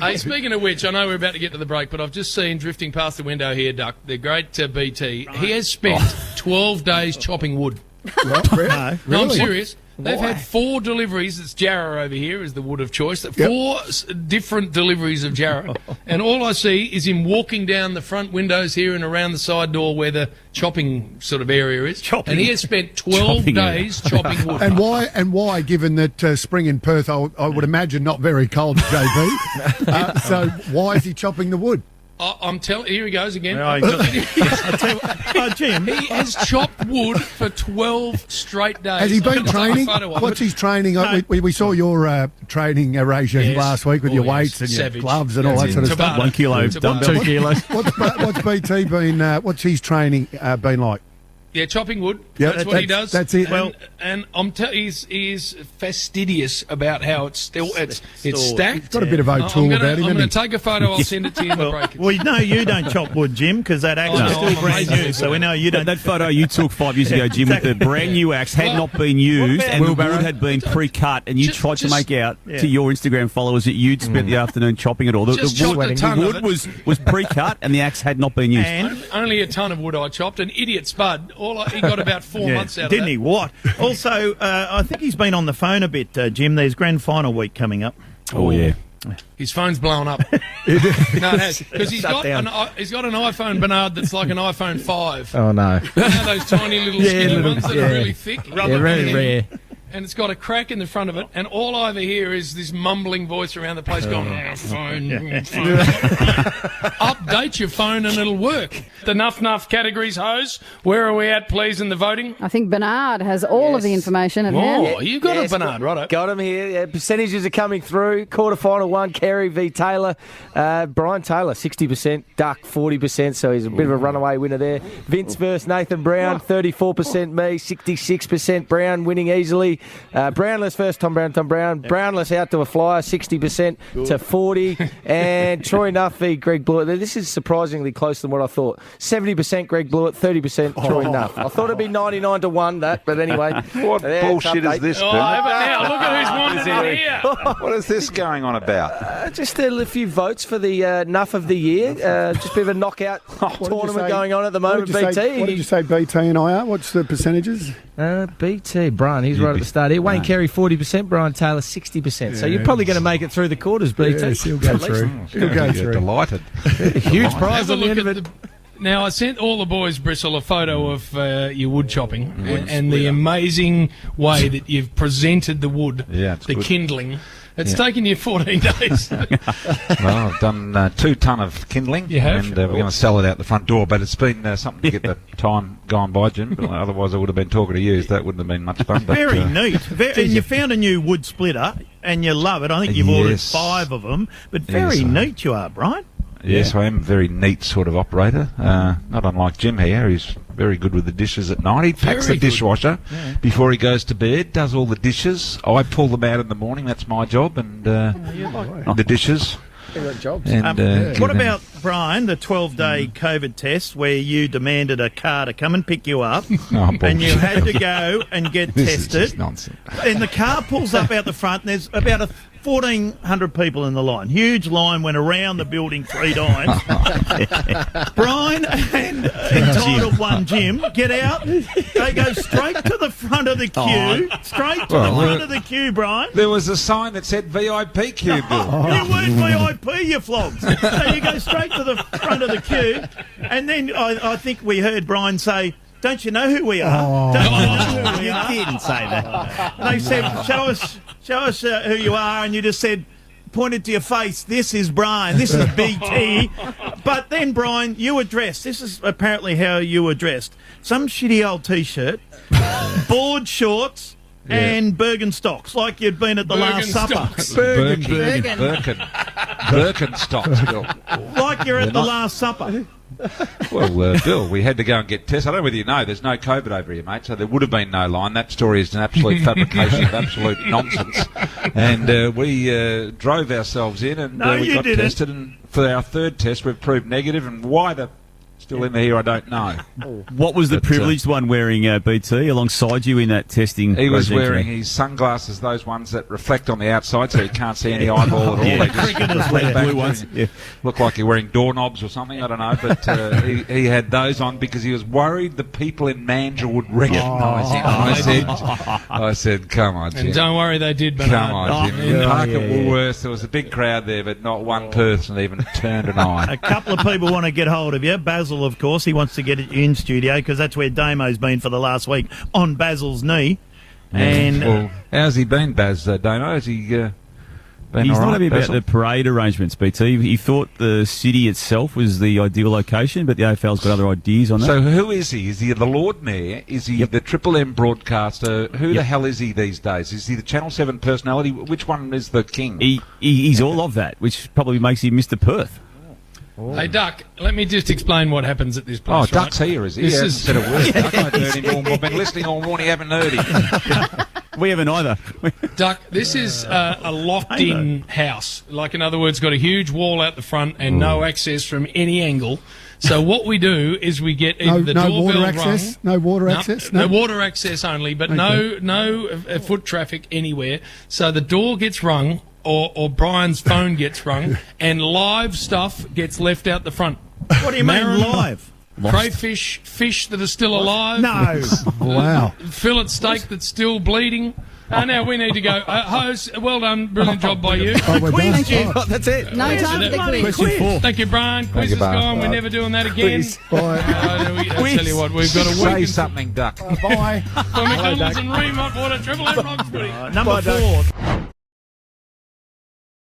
Hey, speaking of which, I know we're about to get to the break, but I've just seen drifting past the window here, Duck, the great BT. Right. He has spent 12 days chopping wood. What? Really? No, I'm serious. Why? They've had 4 deliveries. It's Jarrah over here is the wood of choice. 4 different deliveries of Jarrah. And all I see is him walking down the front windows here and around the side door where the chopping sort of area is. And he has spent 12 days chopping wood. And why, given that spring in Perth, I would imagine not very cold, JB. So why is he chopping the wood? I'm telling. Here he goes again. Jim, he has chopped wood for 12 straight days. Has he been training? What's his training? No. We saw your training regime last week with your weights and your gloves and all that sort of stuff. 1 kilo, 2 kilos. What's BT been? What's his training been like? Yeah, chopping wood. Yep, that's what he does. That's it. And he's fastidious about how it's stacked. He's got a bit of O'Toole about him. I'm going to take a photo. I'll send it to you in the break. Well, no, you don't chop wood, Jim, because that axe is still brand new. So we know you don't. That photo you took 5 years ago, Jim, with the brand new axe had not been used and the wood had been pre-cut, and you tried to make out to your Instagram followers that you'd spent the afternoon chopping it all. The wood was pre-cut and the axe had not been used. And only a ton of wood I chopped. An idiot Spud. He got about 4 months out of that. Didn't he? What? Also, I think he's been on the phone a bit, Jim. There's grand final week coming up. Oh, yeah. His phone's blown up. No, it has. Because he's got an iPhone, Bernard, that's like an iPhone 5. Oh, no. You know those tiny little skinny ones that are really thick? Very rare. And it's got a crack in the front of it, and all I ever hear is this mumbling voice around the place going, phone. Update your phone and it'll work. The Nuff categories, hose. Where are we at, please, in the voting? I think Bernard has all of the information at hand. Oh, you got it, Bernard, right? Got him here. Yeah, percentages are coming through. Quarterfinal 1, Carey v Taylor. Brian Taylor, 60%. Duck, 40%, so he's a bit of a runaway winner there. Vince versus Nathan Brown, 34% me, 66% Brown winning easily. Brownless first, Tom Brown. Brownless out to a flyer, 60% to 40%. And Troy Nuff v Greg Blewett. This is surprisingly closer than what I thought. 70% Greg Blewett, 30% Troy Nuff. I thought it'd be 99 to 1, that, but anyway. What bullshit is this, Bill? Now, look at who's won it here. What is this going on about? Just a few votes for the Nuff of the year. Just a bit of a knockout tournament going on at the moment, BT. What did you say, BT and I are? What's the percentages? BT, Brian, he's right at the start here. Wayne Carey, 40%, Brian Taylor, 60%. So you're probably going to make it through the quarters, BT. Yes, he'll go through. He'll go through. Delighted. Huge prize at the end of it. Now, I sent all the boys, Bristle, a photo of your wood chopping and the amazing way that you've presented the wood, the kindling. It's taken you 14 days. Well, I've done 2 ton of kindling. You have? And we're going to sell it out the front door, but it's been something to get the time gone by, Jim. But otherwise I would have been talking to you, so that wouldn't have been much fun. But, very neat. And you found a new wood splitter, and you love it. I think you've ordered 5 of them, but very neat you are, Brian. Yes, I am a very neat sort of operator. Not unlike Jim here. He's very good with the dishes at night. He packs the dishwasher before he goes to bed, does all the dishes. I pull them out in the morning. That's my job. And the dishes. And, what about, Brian, the 12-day COVID test where you demanded a car to come and pick you up and you had to go and get tested? Is just nonsense. And the car pulls up out the front and there's about 1,400 people in the line. Huge line, went around the building 3 times. Brian and entitled one Jim get out. They go straight to the front of the queue. Straight to the front of the queue, Brian. There was a sign that said VIP queue, Bill. You weren't VIP, you flogs. So you go straight to the front of the queue, and then I think we heard Brian say, "Don't you know who we are?" Don't you know who we are? You didn't say that. They said, show us who you are, and you just said, pointed to your face, "This is Brian, this is BT." But then, Brian, you were dressed. This is apparently how you were dressed. Some shitty old T-shirt, board shorts, and Birkenstocks, like you'd been at the Last Supper. Birkenstocks, Bill. Like you're at the Last Supper. Well, Bill, we had to go and get tested. I don't know whether you know, there's no COVID over here, mate, so there would have been no line. That story is an absolute fabrication of absolute nonsense. And we drove ourselves in and we got tested. And for our 3rd test, we've proved negative. And why the Still in here, I don't know. What was the But, privileged one wearing, BT, alongside you in that testing? He was regime wearing today? his sunglasses, those ones that reflect on the outside, so you can't see any eyeball at all. Yeah. They just Cricketers reflect wear back blue to ones. him. Yeah. Look like you're wearing doorknobs or something, I don't know. But he had those on because he was worried the people in Mandurah would recognise him. I said, come on, Jim. And don't worry, they did, Bernard. Come on, Jim. In yeah, Park yeah, at Woolworths, there was a big crowd there, but not one person even turned an eye. A couple of people want to get hold of you. Basil, of course, he wants to get you in studio because that's where Damo's been for the last week, on Basil's knee. And Well, how's he been, Baz Damo? Has he been He's all not right, happy about Basil? the parade arrangements, BT. He thought the city itself was the ideal location, but the AFL's got other ideas on that. So who is he? Is he the Lord Mayor? Is he the Triple M broadcaster? Who the hell is he these days? Is he the Channel 7 personality? Which one is the king? He's all of that, which probably makes him Mr. Perth. Hey, Duck, let me just explain what happens at this place. Oh, right? Duck's here, is he? This He hasn't is- said a word. Duck, I've heard him all, I've been listening all morning, haven't heard him. We haven't either. Duck, this is a locked-in house. Like, in other words, got a huge wall out the front and no access from any angle. So what we do is we get either the no doorbell water rung. access. No water access. No water access only, but no foot traffic anywhere. So the door gets rung, or Brian's phone gets rung, and live stuff gets left out the front. what do you mean Marin- live? Crayfish, fish that are still alive. No. Wow. Fillet steak that's still bleeding. Now we need to go. Hose, well done. Brilliant job by you. Oh, we're done. Oh, That's it. No time for the bloody quiz. Question 4. Thank you, Brian. Quiz is Brian. gone. We're never doing that again. bye. I tell you what, we've got a Say week something, Duck. Bye. for McDonald's and Remont Water, Triple M Roxbury. Number 4.